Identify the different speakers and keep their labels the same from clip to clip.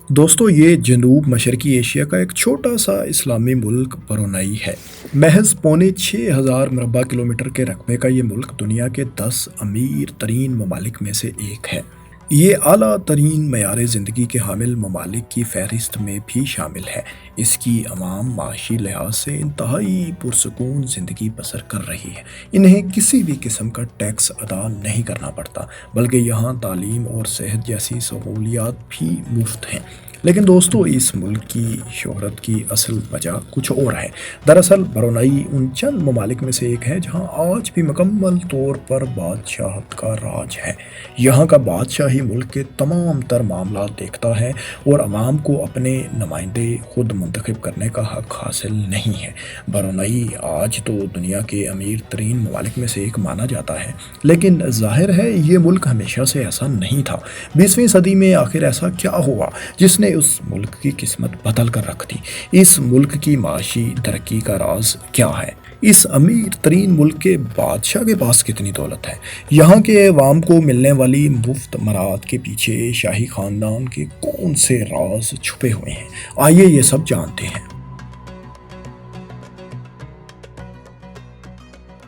Speaker 1: دوستو یہ جنوب مشرقی ایشیا کا ایک چھوٹا سا اسلامی ملک برونائی ہے۔ محض 6,500 مربع کلومیٹر کے رقبے کا یہ ملک دنیا کے 10 امیر ترین ممالک میں سے ایک ہے۔ یہ اعلیٰ ترین معیار زندگی کے حامل ممالک کی فہرست میں بھی شامل ہے۔ اس کی عوام معاشی لحاظ سے انتہائی پرسکون زندگی بسر کر رہی ہے۔ انہیں کسی بھی قسم کا ٹیکس ادا نہیں کرنا پڑتا، بلکہ یہاں تعلیم اور صحت جیسی سہولیات بھی مفت ہیں۔ لیکن دوستو اس ملک کی شہرت کی اصل وجہ کچھ اور ہے۔ دراصل برونائی ان چند ممالک میں سے ایک ہے جہاں آج بھی مکمل طور پر بادشاہت کا راج ہے۔ یہاں کا بادشاہ ہی ملک کے تمام تر معاملات دیکھتا ہے اور عوام کو اپنے نمائندے خود منتخب کرنے کا حق حاصل نہیں ہے۔ برونائی آج تو دنیا کے امیر ترین ممالک میں سے ایک مانا جاتا ہے، لیکن ظاہر ہے یہ ملک ہمیشہ سے ایسا نہیں تھا۔ 20ویں صدی میں آخر ایسا کیا ہوا جس نے اس ملک کی قسمت بدل کر رکھ دی؟ اس ملک کی معاشی ترقی کا راز کیا ہے؟ اس امیر ترین ملک کے بادشاہ کے پاس کتنی دولت ہے؟ یہاں کے عوام کو ملنے والی مفت امارات کے پیچھے شاہی خاندان کے کون سے راز چھپے ہوئے ہیں؟ آئیے یہ سب جانتے ہیں۔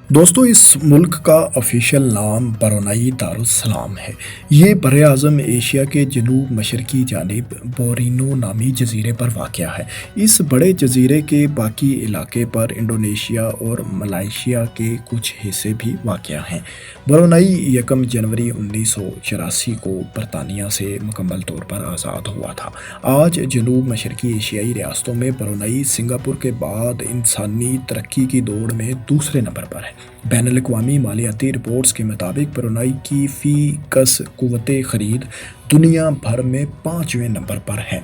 Speaker 1: دوستو اس ملک کا آفیشیل نام برونائی دارالسلام ہے۔ یہ براعظم ایشیا کے جنوب مشرقی جانب بورینو نامی جزیرے پر واقع ہے۔ اس بڑے جزیرے کے باقی علاقے پر انڈونیشیا اور ملائیشیا کے کچھ حصے بھی واقع ہیں۔ برونائی 1 جنوری 1984 کو برطانیہ سے مکمل طور پر آزاد ہوا تھا۔ آج جنوب مشرقی ایشیائی ریاستوں میں برونائی سنگاپور کے بعد انسانی ترقی کی دوڑ میں دوسرے نمبر پر ہے۔ بین الاقوامی مالیاتی رپورٹس کے مطابق برونائی کی فی کس قوت خرید دنیا بھر میں 5ویں نمبر پر ہے۔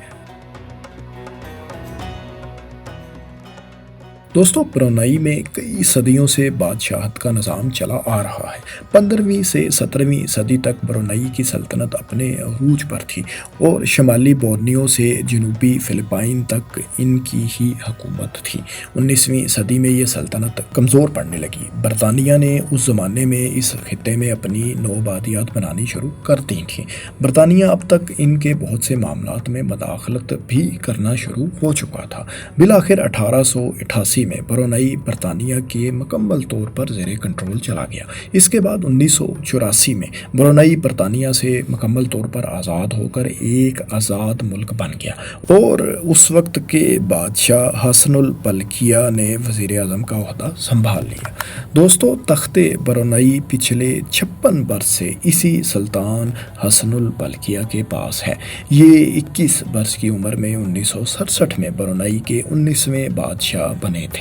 Speaker 1: دوستو برونائی میں کئی صدیوں سے بادشاہت کا نظام چلا آ رہا ہے۔ 15ویں سے 17ویں صدی تک برونائی کی سلطنت اپنے عروج پر تھی اور شمالی بورنیو سے جنوبی فلپائن تک ان کی ہی حکومت تھی۔ 19ویں صدی میں یہ سلطنت کمزور پڑنے لگی۔ برطانیہ نے اس زمانے میں اس خطے میں اپنی نوآبادیات بنانی شروع کر دی تھیں۔ برطانیہ اب تک ان کے بہت سے معاملات میں مداخلت بھی کرنا شروع ہو چکا تھا۔ بالآخر 1888 میں برونائی برطانیہ کے مکمل طور پر زیر کنٹرول چلا گیا۔ اس کے بعد 1984 میں برونائی برطانیہ سے مکمل طور پر آزاد ہو کر ایک آزاد ملک بن گیا اور اس وقت کے بادشاہ حسن البلقیہ نے وزیر اعظم کا عہدہ سنبھال لیا۔ دوستو تخت برونائی پچھلے 56 برس سے اسی سلطان حسن البلقیہ کے پاس ہے۔ یہ 21 برس کی عمر میں 1967 میں برونائی کے 19ویں بادشاہ بنے تھے۔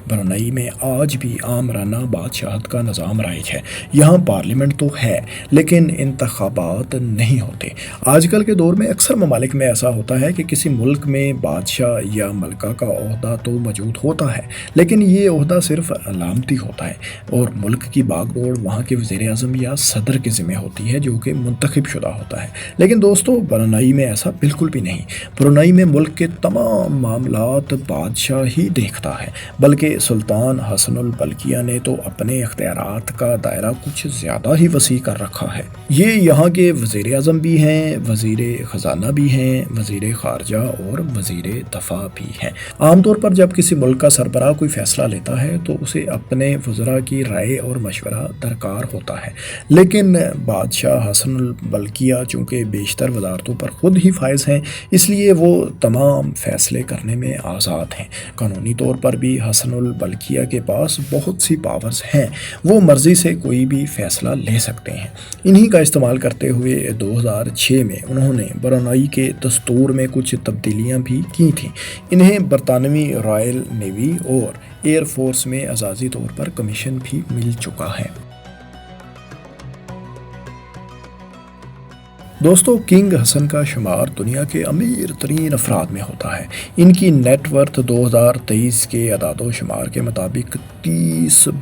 Speaker 1: برونائی میں آج بھی آمرانہ بادشاہت کا نظام رائج ہے۔ یہاں پارلیمنٹ تو ہے لیکن انتخابات نہیں ہوتے۔ آج کل کے دور میں اکثر ممالک میں ایسا ہوتا ہے کہ کسی ملک میں بادشاہ یا ملکہ کا عہدہ تو موجود ہوتا ہے لیکن یہ عہدہ صرف علامتی ہوتا ہے اور ملک کی باغ دوڑ وہاں کے وزیر اعظم یا صدر کے ذمہ ہوتی ہے جو کہ منتخب شدہ ہوتا ہے۔ لیکن دوستو برونائی میں ایسا بالکل بھی نہیں۔ برونائی میں ملک کے تمام معاملات بادشاہ ہی دیکھتا ہے، بلکہ سلطان حسن البلقیہ نے تو اپنے اختیارات کا دائرہ کچھ زیادہ ہی وسیع کر رکھا ہے۔ یہ یہاں کے وزیر اعظم بھی ہیں، وزیر خزانہ بھی ہیں، وزیر خارجہ اور وزیر دفاع بھی ہیں۔ عام طور پر جب کسی ملک کا سربراہ کوئی فیصلہ لیتا ہے تو اسے اپنے وزراء کی رائے اور مشورہ درکار ہوتا ہے، لیکن بادشاہ حسن البلقیہ چونکہ بیشتر وزارتوں پر خود ہی فائز ہیں اس لیے وہ تمام فیصلے کرنے میں آزاد ہیں۔ قانونی طور پر بھی حسن البلقیہ کے پاس بہت سی پاورز ہیں، وہ مرضی سے کوئی بھی فیصلہ لے سکتے ہیں۔ انہی کا استعمال کرتے ہوئے 2006 میں انہوں نے برونائی کے دستور میں کچھ تبدیلیاں بھی کی تھیں۔ انہیں برطانوی رائل نیوی اور ایئر فورس میں اعزازی طور پر کمیشن بھی مل چکا ہے۔ دوستو کنگ حسن کا شمار دنیا کے امیر ترین افراد میں ہوتا ہے۔ ان کی نیٹ ورتھ 2023 کے اعداد و شمار کے مطابق $30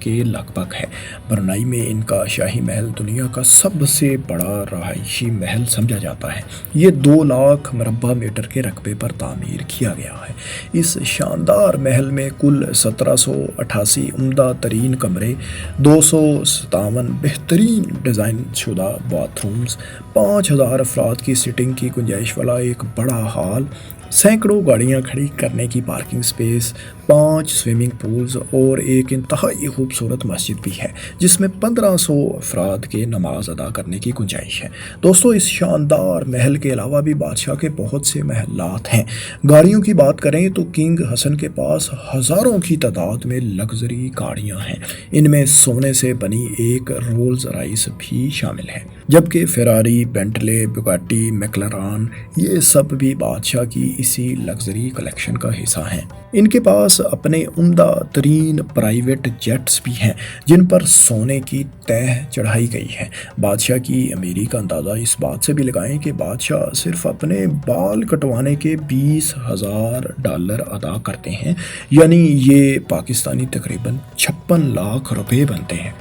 Speaker 1: کے لگ بھگ ہے۔ برونائی میں ان کا شاہی محل دنیا کا سب سے بڑا رہائشی محل سمجھا جاتا ہے۔ یہ 2 لاکھ مربع میٹر کے رقبے پر تعمیر کیا گیا ہے۔ اس شاندار محل میں کل 1788 عمدہ ترین کمرے، 257 بہترین ڈیزائن شدہ باتھ رومز، 5000 افراد کی سٹنگ کی گنجائش والا ایک بڑا ہال، سینکڑوں گاڑیاں کھڑی کرنے کی پارکنگ سپیس، 5 سوئمنگ پولز اور ایک انتہائی خوبصورت مسجد بھی ہے جس میں 1500 افراد کے نماز ادا کرنے کی گنجائش ہے۔ دوستو، اس شاندار محل کے علاوہ بھی بادشاہ کے بہت سے محلات ہیں۔ گاڑیوں کی بات کریں تو کنگ حسن کے پاس ہزاروں کی تعداد میں لگژری گاڑیاں ہیں۔ ان میں سونے سے بنی ایک رولز رائس بھی شامل ہے، جبکہ فراری، بینٹلے، بگاٹی، میکلارن یہ سب بھی بادشاہ کی اسی لگژری کلیکشن کا حصہ ہیں۔ ان کے پاس اپنے عمدہ ترین پرائیویٹ جیٹس بھی ہیں جن پر سونے کی تہ چڑھائی گئی ہے۔ بادشاہ کی امیری کا اندازہ اس بات سے بھی لگائیں کہ بادشاہ صرف اپنے بال کٹوانے کے $20,000 ادا کرتے ہیں، یعنی یہ پاکستانی تقریباً 56 لاکھ روپے بنتے ہیں۔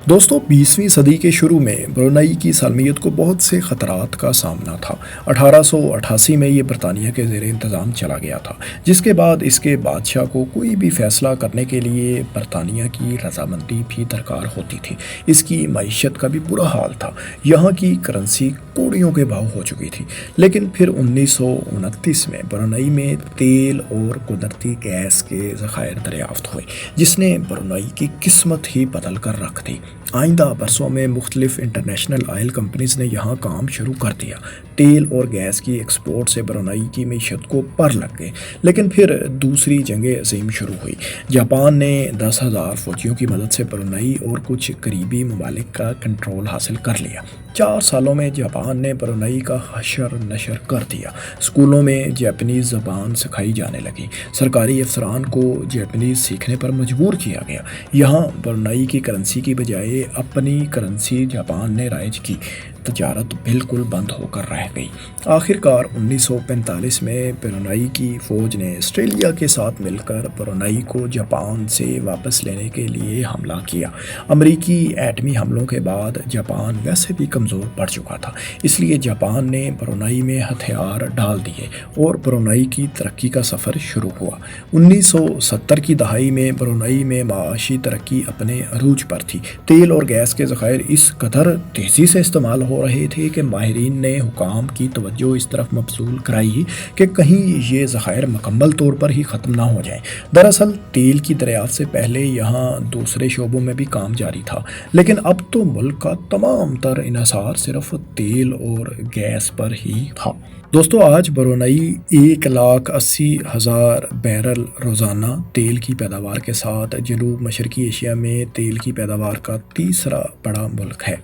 Speaker 1: دوستو، 20ویں صدی کے شروع میں برونائی کی سالمیت کو بہت سے خطرات کا سامنا تھا۔ 1888 میں یہ برطانیہ کے زیر انتظام چلا گیا تھا، جس کے بعد اس کے بادشاہ کو کوئی بھی فیصلہ کرنے کے لیے برطانیہ کی رضامندی بھی درکار ہوتی تھی۔ اس کی معیشت کا بھی برا حال تھا، یہاں کی کرنسی کوڑیوں کے بھاؤ ہو چکی تھی۔ لیکن پھر 1929 میں برونائی میں تیل اور قدرتی گیس کے ذخائر دریافت ہوئے، جس نے برونائی کی قسمت ہی بدل کر رکھ دی۔ آئندہ برسوں میں مختلف انٹرنیشنل آئل کمپنیز نے یہاں کام شروع کر دیا۔ تیل اور گیس کی ایکسپورٹ سے برونائی کی معیشت کو پر لگ گئے۔ لیکن پھر دوسری جنگ عظیم شروع ہوئی۔ جاپان نے 10,000 فوجیوں کی مدد سے برونائی اور کچھ قریبی ممالک کا کنٹرول حاصل کر لیا۔ 4 سالوں میں جاپان نے برونائی کا حشر نشر کر دیا۔ اسکولوں میں جاپنیز زبان سکھائی جانے لگی۔ سرکاری افسران کو جاپنیز سیکھنے پر مجبور کیا گیا۔ یہاں برونائی کی کرنسی کی بجائے اپنی کرنسی جاپان نے رائج کی۔ تجارت بالکل بند ہو کر رہ گئی۔ آخرکار 1945 میں برونائی کی فوج نے آسٹریلیا کے ساتھ مل کر برونائی کو جاپان سے واپس لینے کے لیے حملہ کیا۔ امریکی ایٹمی حملوں کے بعد جاپان ویسے بھی کمزور پڑ چکا تھا، اس لیے جاپان نے برونائی میں ہتھیار ڈال دیے اور برونائی کی ترقی کا سفر شروع ہوا۔ 1970 کی دہائی میں برونائی میں معاشی ترقی اپنے عروج پر تھی۔ تیل اور گیس کے ذخائر اس قدر تیزی سے استعمال ہو رہے تھے کہ ماہرین نے حکام کی توجہ اس طرف مبذول کرائی کہ کہیں یہ ذخائر مکمل طور پر ہی ختم نہ ہو جائیں۔ دراصل تیل کی دریافت سے پہلے یہاں دوسرے شعبوں میں بھی کام جاری تھا، لیکن اب تو ملک کا تمام تر انحصار صرف تیل اور گیس پر ہی تھا۔ دوستو، آج برونائی 1,80,000 بیرل روزانہ تیل کی پیداوار کے ساتھ جنوب مشرقی ایشیا میں تیل کی پیداوار کا تیسرا بڑا ملک ہے۔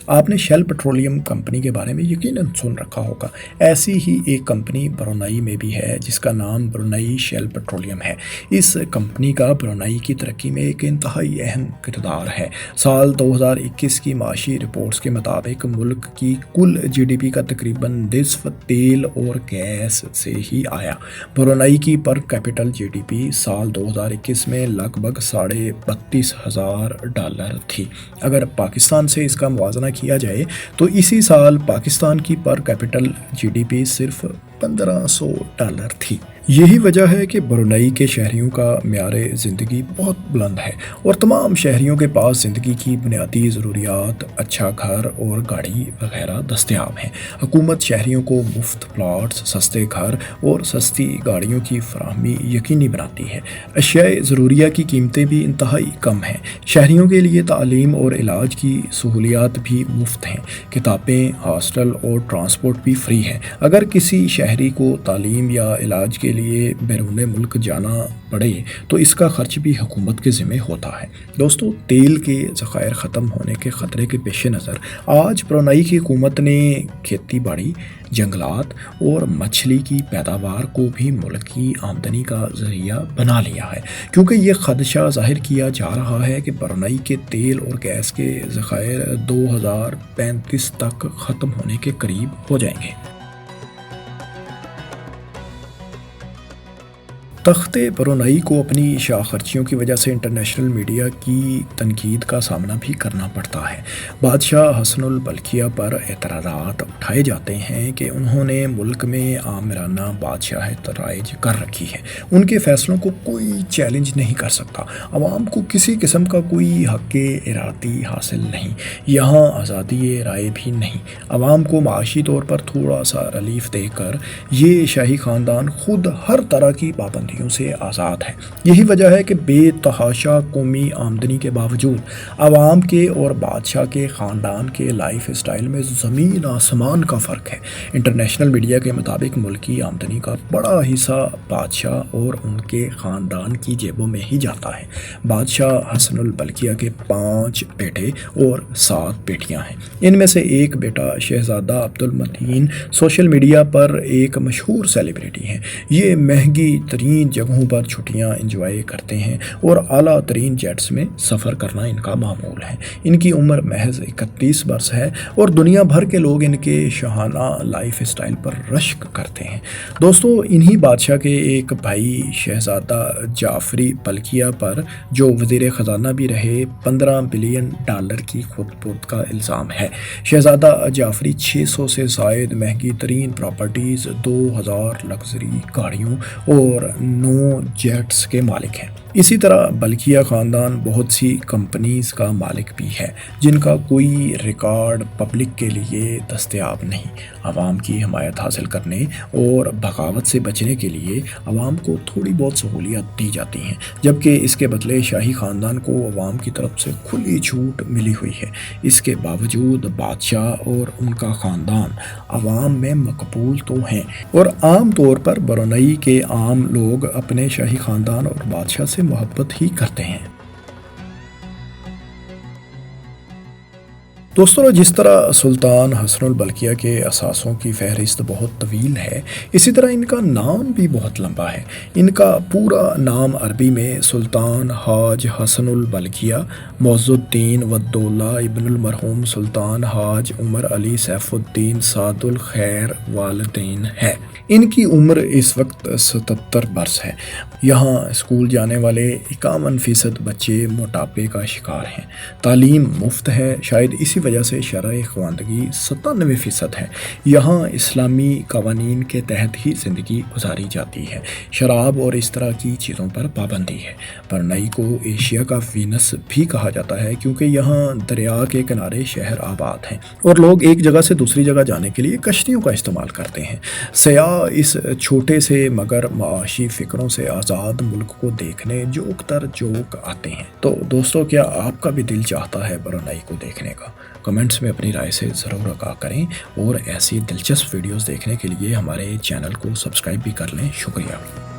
Speaker 1: آپ نے شیل پیٹرولیم کمپنی کے بارے میں یقیناً سن رکھا ہوگا۔ ایسی ہی ایک کمپنی برونائی میں بھی ہے جس کا نام برونائی شیل پیٹرولیم ہے۔ اس کمپنی کا برونائی کی ترقی میں ایک انتہائی اہم کردار ہے۔ سال 2021 کی معاشی رپورٹس کے مطابق ملک کی کل GDP کا تقریباً نصف تیل اور گیس سے ہی آیا۔ برونائی کی پر کیپٹل GDP سال 2021 میں لگ بھگ $32,000 تھی۔ اگر پاکستان سے اس کا موازنہ کیا جائے تو اسی سال پاکستان کی پر کیپٹل GDP صرف $1,500 تھی۔ یہی وجہ ہے کہ برونائی کے شہریوں کا معیار زندگی بہت بلند ہے اور تمام شہریوں کے پاس زندگی کی بنیادی ضروریات، اچھا گھر اور گاڑی وغیرہ دستیاب ہیں۔ حکومت شہریوں کو مفت پلاٹس، سستے گھر اور سستی گاڑیوں کی فراہمی یقینی بناتی ہے۔ اشیاء ضروریہ کی قیمتیں بھی انتہائی کم ہیں۔ شہریوں کے لیے تعلیم اور علاج کی سہولیات بھی مفت ہیں۔ کتابیں، ہاسٹل اور ٹرانسپورٹ بھی فری ہیں۔ اگر کسی شہری کو تعلیم یا علاج کے لیے بیرون ملک جانا پڑے تو اس کا خرچ بھی حکومت کے ذمہ ہوتا ہے۔ دوستو، تیل کے ذخائر ختم ہونے کے خطرے کے پیش نظر آج برونائی کی حکومت نے کھیتی باڑی، جنگلات اور مچھلی کی پیداوار کو بھی ملک کی آمدنی کا ذریعہ بنا لیا ہے، کیونکہ یہ خدشہ ظاہر کیا جا رہا ہے کہ برونائی کے تیل اور گیس کے ذخائر 2035 تک ختم ہونے کے قریب ہو جائیں گے۔ تختے برونائی کو اپنی شاہ خرچیوں کی وجہ سے انٹرنیشنل میڈیا کی تنقید کا سامنا بھی کرنا پڑتا ہے۔ بادشاہ حسن البلقیہ پر اعتراضات اٹھائے جاتے ہیں کہ انہوں نے ملک میں آمرانہ بادشاہت رائج کر رکھی ہے، ان کے فیصلوں کو کوئی چیلنج نہیں کر سکتا، عوام کو کسی قسم کا کوئی حق ارادی حاصل نہیں، یہاں آزادی رائے بھی نہیں، عوام کو معاشی طور پر تھوڑا سا ریلیف دے کر یہ شاہی خاندان خود ہر طرح کی پابندیوں سے آزاد ہے۔ یہی وجہ ہے کہ بے تحاشا قومی آمدنی کے باوجود عوام کے اور بادشاہ کے خاندان کے لائف اسٹائل میں زمین آسمان کا فرق ہے۔ انٹرنیشنل میڈیا کے مطابق ملکی آمدنی کا بڑا حصہ بادشاہ اور ان کے خاندان کی جیبوں میں ہی جاتا ہے۔ بادشاہ حسن البلقیہ کے 5 بیٹے اور 7 بیٹیاں ہیں۔ ان میں سے ایک بیٹا شہزادہ عبدالمتین سوشل میڈیا پر ایک مشہور سیلیبریٹی ہیں۔ یہ مہنگی ترین جگہوں پر چھٹیاں انجوائے کرتے ہیں اور اعلیٰ ترین جیٹس میں سفر کرنا ان کا معمول ہے۔ ان کی عمر محض 31 برس ہے اور دنیا بھر کے لوگ ان کے شاہانہ لائف اسٹائل پر رشک کرتے ہیں۔ دوستو، انہی بادشاہ کے ایک بھائی شہزادہ جعفری بلقیہ پر جو وزیر خزانہ بھی رہے $15 بلین کی خود پرد کا الزام ہے۔ شہزادہ جعفری 600 سے زائد مہنگی ترین پراپرٹیز، 2000 لگژری گاڑیوں اور 9 جیٹس کے مالک ہیں۔ اسی طرح بلقیہ خاندان بہت سی کمپنیز کا مالک بھی ہے جن کا کوئی ریکارڈ پبلک کے لیے دستیاب نہیں۔ عوام کی حمایت حاصل کرنے اور بغاوت سے بچنے کے لیے عوام کو تھوڑی بہت سہولیات دی جاتی ہیں، جبکہ اس کے بدلے شاہی خاندان کو عوام کی طرف سے کھلی چھوٹ ملی ہوئی ہے۔ اس کے باوجود بادشاہ اور ان کا خاندان عوام میں مقبول تو ہیں اور عام طور پر برونائی کے عام لوگ اپنے شاہی خاندان اور بادشاہ سے محبت ہی کرتے ہیں۔ دوستوں، جس طرح سلطان حسن البلقیہ کے اثاثوں کی فہرست بہت طویل ہے، اسی طرح ان کا نام بھی بہت لمبا ہے۔ ان کا پورا نام عربی میں سلطان حاج حسن البلقیہ معز الدین والدولہ ابن المرحوم سلطان حاج عمر علی سیف الدین سعد الخیر والدین ہے۔ ان کی عمر اس وقت 77 برس ہے۔ یہاں اسکول جانے والے 51% بچے موٹاپے کا شکار ہیں۔ تعلیم مفت ہے، شاید اسی وجہ سے شرح خواندگی 97% ہے۔ یہاں اسلامی قوانین کے تحت ہی زندگی گزاری جاتی ہے۔ شراب اور اس طرح کی چیزوں پر پابندی ہے۔ برونائی کو ایشیا کا وینس بھی کہا جاتا ہے کیونکہ یہاں دریا کے کنارے شہر آباد ہیں اور لوگ ایک جگہ سے دوسری جگہ جانے کے لیے کشتیوں کا استعمال کرتے ہیں۔ سیاح اس چھوٹے سے مگر معاشی فکروں سے آزاد ملک کو دیکھنے جوک تر جوک آتے ہیں۔ تو دوستو، کیا آپ کا بھی دل چاہتا ہے برونائی کو دیکھنے کا؟ کمنٹس میں اپنی رائے سے ضرور آگاہ کریں اور ایسی دلچسپ ویڈیوز دیکھنے کے لیے ہمارے چینل کو سبسکرائب بھی کر لیں۔ شکریہ۔